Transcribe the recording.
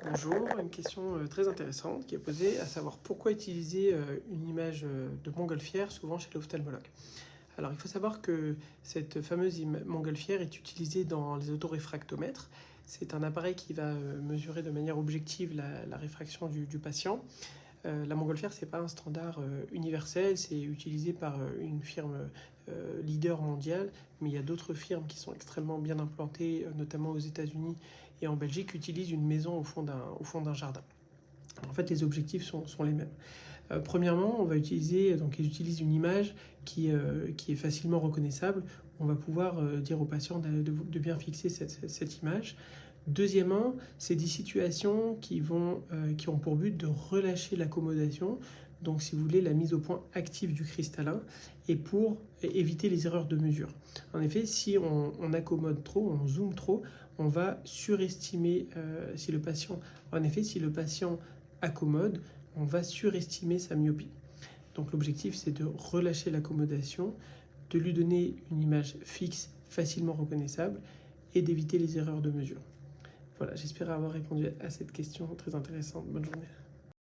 Bonjour, une question très intéressante qui est posée, à savoir pourquoi utiliser une image de montgolfière souvent chez l'ophtalmologue. Alors il faut savoir que cette fameuse montgolfière est utilisée dans les autoréfractomètres. C'est un appareil qui va mesurer de manière objective la réfraction du patient. La montgolfière, ce n'est pas un standard universel, c'est utilisé par une firme leader mondiale, mais il y a d'autres firmes qui sont extrêmement bien implantées, notamment aux États-Unis et en Belgique, qui utilisent une maison au fond d'un jardin. En fait, les objectifs sont les mêmes. Premièrement, on va utiliser, donc ils utilisent une image qui est facilement reconnaissable. On va pouvoir dire au patient de bien fixer cette image. Deuxièmement, c'est des situations qui ont pour but de relâcher l'accommodation, donc si vous voulez la mise au point active du cristallin, et pour éviter les erreurs de mesure. En effet, si on accommode trop, on zoome trop, on va surestimer si le patient accommode, on va surestimer sa myopie. Donc l'objectif, c'est de relâcher l'accommodation, de lui donner une image fixe, facilement reconnaissable, et d'éviter les erreurs de mesure. Voilà, j'espère avoir répondu à cette question très intéressante. Bonne journée.